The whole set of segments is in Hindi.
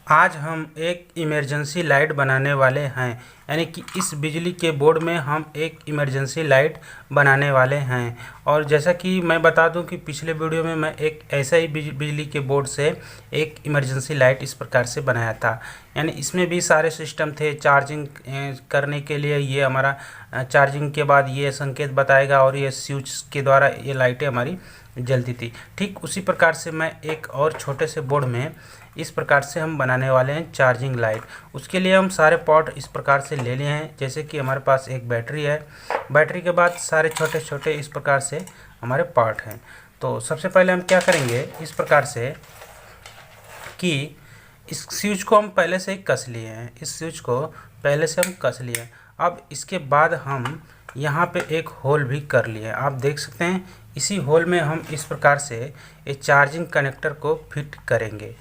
आज हम एक इमरजेंसी लाइट बनाने वाले हैं। यानी कि इस बिजली के बोर्ड में हम एक इमरजेंसी लाइट बनाने वाले हैं। और जैसा कि मैं बता दूं कि पिछले वीडियो में मैं एक ऐसा ही बिजली के बोर्ड से एक इमरजेंसी लाइट इस प्रकार से बनाया था। यानी इसमें भी सारे सिस्टम थे। चार्जिंग करने के लिए ये हमारा चार्जिंग के बाद ये संकेत बताएगा और ये स्विच के द्वारा ये लाइटें हमारी जलती थी। ठीक उसी प्रकार से मैं एक और छोटे से बोर्ड में इस प्रकार से हम बनाने वाले हैं चार्जिंग लाइट। उसके लिए हम सारे पार्ट इस प्रकार से ले लिए हैं। जैसे कि हमारे पास एक बैटरी है, बैटरी के बाद सारे छोटे छोटे इस प्रकार से हमारे पार्ट हैं। तो सबसे पहले हम क्या करेंगे इस प्रकार से कि इस स्विच को हम पहले से ही कस लिए हैं। इस स्विच को पहले से हम कस लिए हैं। अब इसके बाद हम यहाँ पे एक होल भी कर लिए हैं। आप देख सकते हैं इसी होल में हम इस प्रकार से ये चार्जिंग कनेक्टर को फिट करेंगे।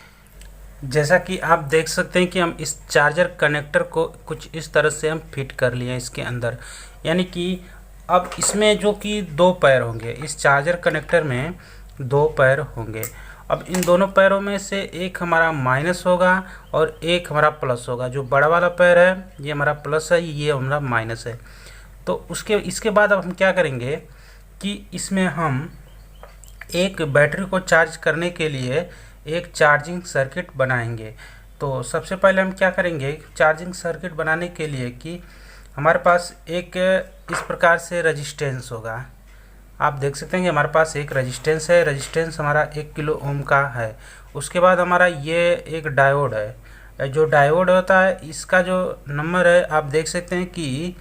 जैसा कि आप देख सकते हैं कि हम इस चार्जर कनेक्टर को कुछ इस तरह से हम फिट कर लिए हैं इसके अंदर। यानी कि अब इसमें जो कि दो पैर होंगे, इस चार्जर कनेक्टर में दो पैर होंगे। अब इन दोनों पैरों में से एक हमारा माइनस होगा और एक हमारा प्लस होगा। जो बड़ा वाला पैर है ये हमारा प्लस है, ये हमारा माइनस है। तो इसके बाद अब हम क्या करेंगे कि इसमें हम एक बैटरी को चार्ज करने के लिए एक चार्जिंग सर्किट बनाएंगे। तो सबसे पहले हम क्या करेंगे चार्जिंग सर्किट बनाने के लिए कि हमारे पास एक इस प्रकार से रेजिस्टेंस होगा। आप देख सकते हैं कि हमारे पास एक रेजिस्टेंस है। रेजिस्टेंस हमारा 1 किलो ओम का है। उसके बाद हमारा ये एक डायोड है। जो डायोड होता है इसका जो नंबर है आप देख सकते हैं कि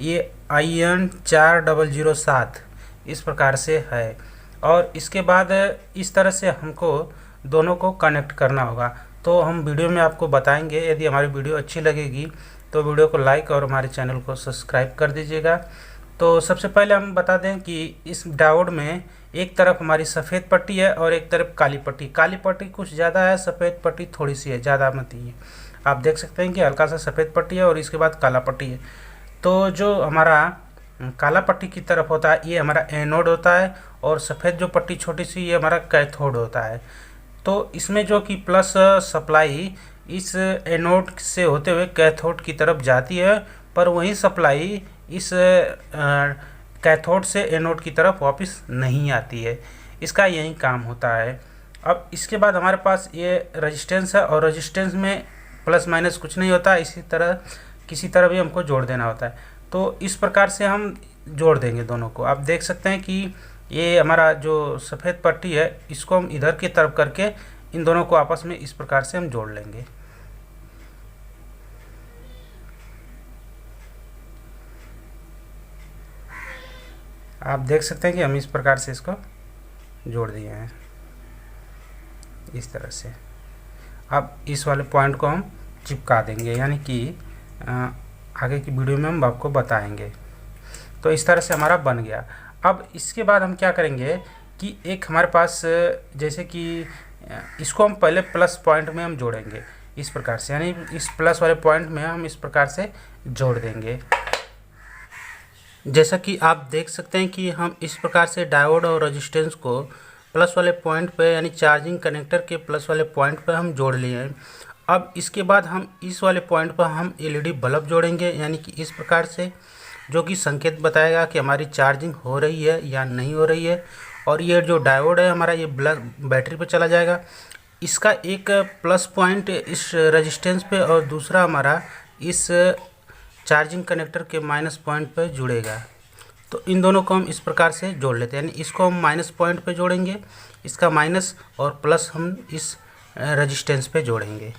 ये IN 4007 इस प्रकार से है। और इसके बाद इस तरह से हमको दोनों को कनेक्ट करना होगा। तो हम वीडियो में आपको बताएंगे। यदि हमारी वीडियो अच्छी लगेगी तो वीडियो को लाइक और हमारे चैनल को सब्सक्राइब कर दीजिएगा। तो सबसे पहले हम बता दें कि इस डायोड में एक तरफ हमारी सफ़ेद पट्टी है और एक तरफ काली पट्टी। काली पट्टी कुछ ज़्यादा है, सफ़ेद पट्टी थोड़ी सी है, ज़्यादा मत ही है। आप देख सकते हैं कि हल्का सा सफ़ेद पट्टी है और इसके बाद काला पट्टी है। तो जो हमारा काला पट्टी की तरफ होता है ये हमारा एनोड होता है और सफ़ेद जो पट्टी छोटी सी ये हमारा कैथोड होता है। तो इसमें जो कि प्लस सप्लाई इस एनोड से होते हुए कैथोड की तरफ जाती है, पर वही सप्लाई इस कैथोड से एनोड की तरफ वापस नहीं आती है। इसका यही काम होता है। अब इसके बाद हमारे पास ये रेजिस्टेंस है और रेजिस्टेंस में प्लस माइनस कुछ नहीं होता, इसी तरह किसी तरह भी हमको जोड़ देना होता है। तो इस प्रकार से हम जोड़ देंगे दोनों को। आप देख सकते हैं कि ये हमारा जो सफ़ेद पट्टी है इसको हम इधर की तरफ करके इन दोनों को आपस में इस प्रकार से हम जोड़ लेंगे। आप देख सकते हैं कि हम इस प्रकार से इसको जोड़ दिए हैं इस तरह से। अब इस वाले पॉइंट को हम चिपका देंगे, यानी कि आगे की वीडियो में हम आपको बताएंगे। तो इस तरह से हमारा बन गया। अब इसके बाद हम क्या करेंगे कि एक हमारे पास जैसे कि इसको हम पहले प्लस पॉइंट में हम जोड़ेंगे इस प्रकार से। यानी इस प्लस वाले पॉइंट में हम इस प्रकार से जोड़ देंगे। जैसा कि आप देख सकते हैं कि हम इस प्रकार से डायोड और रेजिस्टेंस को प्लस वाले पॉइंट पे यानी चार्जिंग कनेक्टर के प्लस वाले पॉइंट पे हम जोड़ लिए हैं। अब इसके बाद हम इस वाले पॉइंट पर हम LED बल्ब जोड़ेंगे, यानी कि इस प्रकार से, जो कि संकेत बताएगा कि हमारी चार्जिंग हो रही है या नहीं हो रही है। और ये जो डायोड है हमारा ये बैटरी पे चला जाएगा। इसका एक प्लस पॉइंट इस रेजिस्टेंस पे और दूसरा हमारा इस चार्जिंग कनेक्टर के माइनस पॉइंट पे जुड़ेगा। तो इन दोनों को हम इस प्रकार से जोड़ लेते हैं। यानी इसको हम माइनस पॉइंट पे जोड़ेंगे, इसका माइनस, और प्लस हम इस रेजिस्टेंस पे जोड़ेंगे।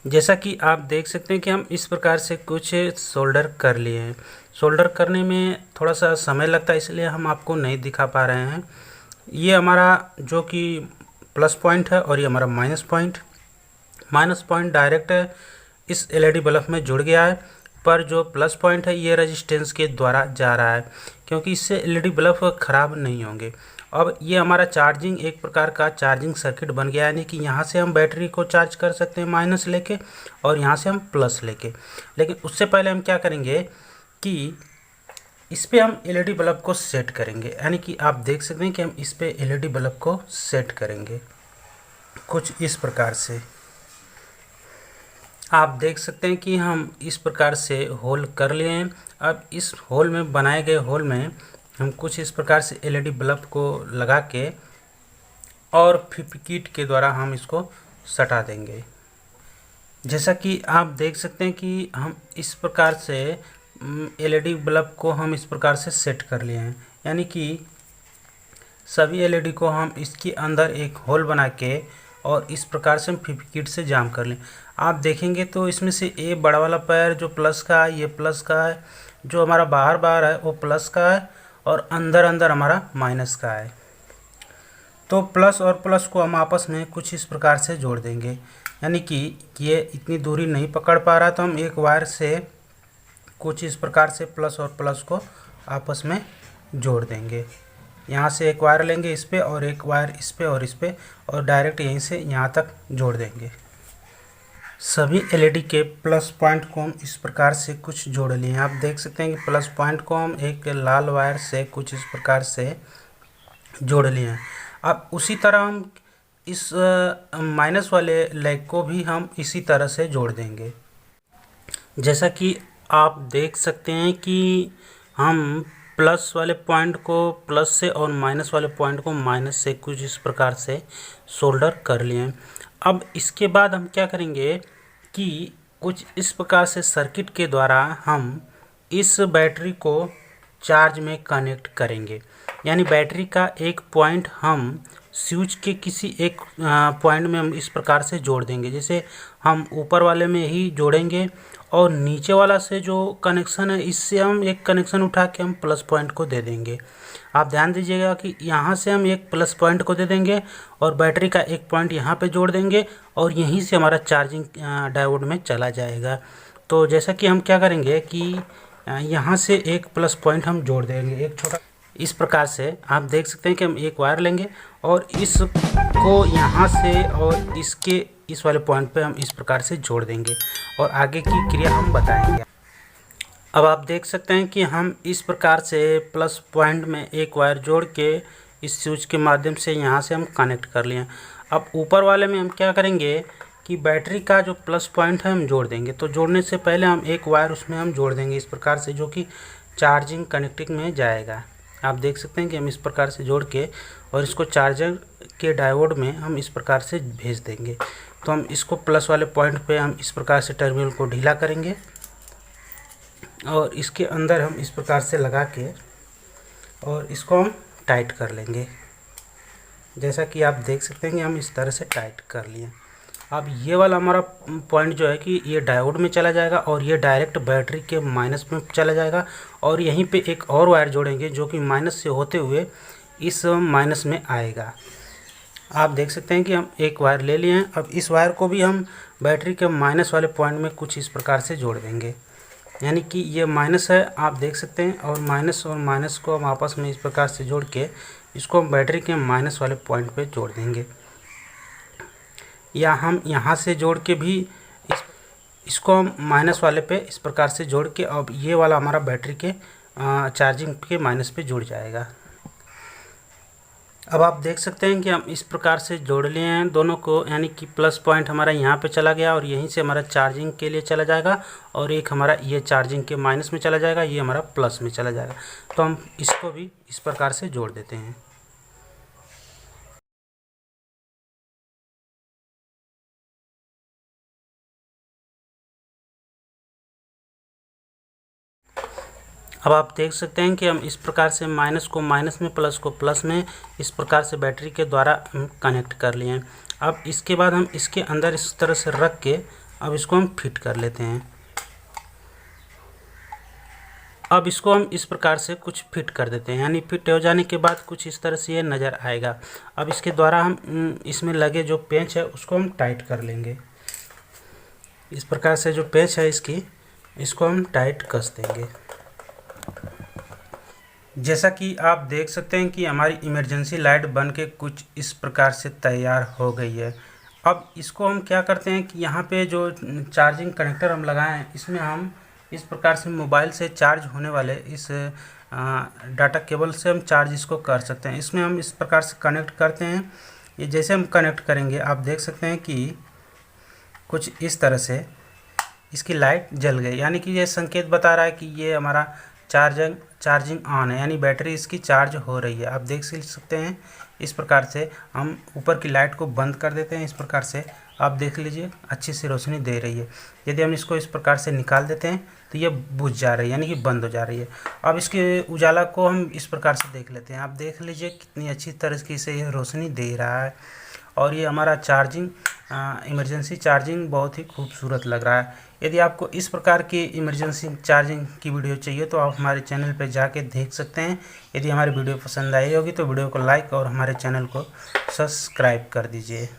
जैसा कि आप देख सकते हैं कि हम इस प्रकार से कुछ सोल्डर कर लिए हैं। सोल्डर करने में थोड़ा सा समय लगता है, इसलिए हम आपको नहीं दिखा पा रहे हैं। ये हमारा जो कि प्लस पॉइंट है और ये हमारा माइनस पॉइंट डायरेक्ट इस LED बल्ब में जुड़ गया है, पर जो प्लस पॉइंट है ये रेजिस्टेंस के द्वारा जा रहा है, क्योंकि इससे LED बल्ब ख़राब नहीं होंगे। अब ये हमारा चार्जिंग एक प्रकार का चार्जिंग सर्किट बन गया, यानी कि यहाँ से हम बैटरी को चार्ज कर सकते हैं माइनस लेके और यहाँ से हम प्लस लेके। लेकिन उससे पहले हम क्या करेंगे कि इस पर हम LED बल्ब को सेट करेंगे। यानी कि आप देख सकते हैं कि हम इस पर LED बल्ब को सेट करेंगे कुछ इस प्रकार से। आप देख सकते हैं कि हम इस प्रकार से होल कर लिए हैं। अब इस होल में बनाए गए होल में हम कुछ इस प्रकार से एलईडी बल्ब को लगा के और फिपिकिट के द्वारा हम इसको सटा देंगे। जैसा कि आप देख सकते हैं कि हम इस प्रकार से एलईडी बल्ब को हम इस प्रकार से सेट कर लिए हैं, यानी कि सभी एलईडी को हम इसके अंदर एक होल बना के और इस प्रकार से हम फिपिकिट से जाम कर लें। आप देखेंगे तो इसमें से ये बड़ा वाला पैर जो प्लस का है ये प्लस का है, जो हमारा बाहर बाहर है वो प्लस का है और अंदर अंदर हमारा माइनस का है। तो प्लस और प्लस को हम आपस में कुछ इस प्रकार से जोड़ देंगे, यानी कि ये इतनी दूरी नहीं पकड़ पा रहा तो हम एक वायर से कुछ इस प्रकार से प्लस और प्लस को आपस में जोड़ देंगे। यहाँ से एक वायर लेंगे इस पे और एक वायर इस पे और इस पे और डायरेक्ट यहीं से यहाँ तक जोड़ देंगे। सभी एलईडी के प्लस पॉइंट को हम इस प्रकार से कुछ जोड़ लिए हैं। आप देख सकते हैं कि प्लस पॉइंट को हम एक लाल वायर से कुछ इस प्रकार से जोड़ लिए हैं। अब उसी तरह हम इस माइनस वाले लेग को भी हम इसी तरह से जोड़ देंगे। जैसा कि आप देख सकते हैं कि हम प्लस वाले पॉइंट को प्लस से और माइनस वाले पॉइंट को माइनस से कुछ इस प्रकार से सोल्डर कर लिए हैं। अब इसके बाद हम क्या करेंगे कि कुछ इस प्रकार से सर्किट के द्वारा हम इस बैटरी को चार्ज में कनेक्ट करेंगे, यानी बैटरी का एक पॉइंट हम स्विच के किसी एक पॉइंट में हम इस प्रकार से जोड़ देंगे। जैसे हम ऊपर वाले में ही जोड़ेंगे और नीचे वाला से जो कनेक्शन है इससे हम एक कनेक्शन उठा के हम प्लस पॉइंट को दे देंगे। आप ध्यान दीजिएगा कि यहाँ से हम एक प्लस पॉइंट को दे देंगे और बैटरी का एक पॉइंट यहाँ पे जोड़ देंगे और यहीं से हमारा चार्जिंग डायोड में चला जाएगा। तो जैसा कि हम क्या करेंगे कि यहाँ से एक प्लस पॉइंट हम जोड़ देंगे एक छोटा, इस प्रकार से आप देख सकते हैं कि हम एक वायर लेंगे और इसको यहाँ से और इसके इस वाले पॉइंट पे हम इस प्रकार से जोड़ देंगे और आगे की क्रिया हम बताएंगे। अब आप देख सकते हैं कि हम इस प्रकार से प्लस पॉइंट में एक वायर जोड़ के इस स्विच के माध्यम से यहाँ से हम कनेक्ट कर लिए। अब ऊपर वाले में हम क्या करेंगे कि बैटरी का जो प्लस पॉइंट है हम जोड़ देंगे। तो जोड़ने से पहले हम एक वायर उसमें हम जोड़ देंगे इस प्रकार से, जो कि चार्जिंग कनेक्टिंग में जाएगा। आप देख सकते हैं कि हम इस प्रकार से जोड़ के और इसको चार्जर के डायोड में हम इस प्रकार से भेज देंगे। तो हम इसको प्लस वाले पॉइंट पे हम इस प्रकार से टर्मिनल को ढीला करेंगे और इसके अंदर हम इस प्रकार से लगा के और इसको हम टाइट कर लेंगे। जैसा कि आप देख सकते हैं कि हम इस तरह से टाइट कर लिए। अब ये वाला हमारा पॉइंट जो है कि ये डायोड में चला जाएगा और ये डायरेक्ट बैटरी के माइनस में चला जाएगा और यहीं पे एक और वायर जोड़ेंगे जो कि माइनस से होते हुए इस माइनस में आएगा। आप देख सकते हैं कि हम एक वायर ले लिए हैं। अब इस वायर को भी हम बैटरी के माइनस वाले पॉइंट में कुछ इस प्रकार से जोड़ देंगे, यानी कि ये माइनस है आप देख सकते हैं और माइनस को हम आपस में इस प्रकार से जोड़ के इसको हम बैटरी के माइनस वाले पॉइंट पे जोड़ देंगे। या हम यहाँ से जोड़ के भी इसको हम माइनस वाले पे इस प्रकार से जोड़ के अब ये वाला हमारा बैटरी के चार्जिंग के माइनस पे जुड़ जाएगा। अब आप देख सकते हैं कि हम इस प्रकार से जोड़ लिए हैं दोनों को, यानी कि प्लस पॉइंट हमारा यहाँ पे चला गया और यहीं से हमारा चार्जिंग के लिए चला जाएगा और एक हमारा ये चार्जिंग के माइनस में चला जाएगा, ये हमारा प्लस में चला जाएगा। तो हम इसको भी इस प्रकार से जोड़ देते हैं। अब आप देख सकते हैं कि हम इस प्रकार से माइनस को माइनस में, प्लस को प्लस में इस प्रकार से बैटरी के द्वारा कनेक्ट कर लिए हैं। अब इसके बाद हम इसके अंदर इस तरह से रख के अब इसको हम फिट कर लेते हैं। अब इसको हम इस प्रकार से कुछ फिट कर देते हैं, यानी फिट हो जाने के बाद कुछ इस तरह से ये नज़र आएगा। अब इसके द्वारा हम इसमें लगे जो पेंच है उसको हम टाइट कर लेंगे। इस प्रकार से जो पेंच है इसको हम टाइट कस देंगे। जैसा कि आप देख सकते हैं कि हमारी इमरजेंसी लाइट बन के कुछ इस प्रकार से तैयार हो गई है। अब इसको हम क्या करते हैं कि यहाँ पे जो चार्जिंग कनेक्टर हम लगाए हैं इसमें हम इस प्रकार से मोबाइल से चार्ज होने वाले इस डाटा केबल से हम चार्ज इसको कर सकते हैं। इसमें हम इस प्रकार से कनेक्ट करते हैं। ये जैसे हम कनेक्ट करेंगे आप देख सकते हैं कि कुछ इस तरह से इसकी लाइट जल गई, यानी कि ये संकेत बता रहा है कि ये हमारा चार्जिंग ऑन है, यानी बैटरी इसकी चार्ज हो रही है। आप देख सकते हैं इस प्रकार से हम ऊपर की लाइट को बंद कर देते हैं। इस प्रकार से आप देख लीजिए अच्छी सी रोशनी दे रही है। यदि हम इसको इस प्रकार से निकाल देते हैं तो ये बुझ जा रही है, यानी कि बंद हो जा रही है। अब इसके उजाला को हम इस प्रकार से देख लेते हैं। आप देख लीजिए कितनी अच्छी तरीके से ये रोशनी दे रहा है और ये हमारा चार्जिंग इमरजेंसी चार्जिंग बहुत ही खूबसूरत लग रहा है। यदि आपको इस प्रकार की इमरजेंसी चार्जिंग की वीडियो चाहिए तो आप हमारे चैनल पर जाके देख सकते हैं। यदि हमारी वीडियो पसंद आई होगी तो वीडियो को लाइक और हमारे चैनल को सब्सक्राइब कर दीजिए।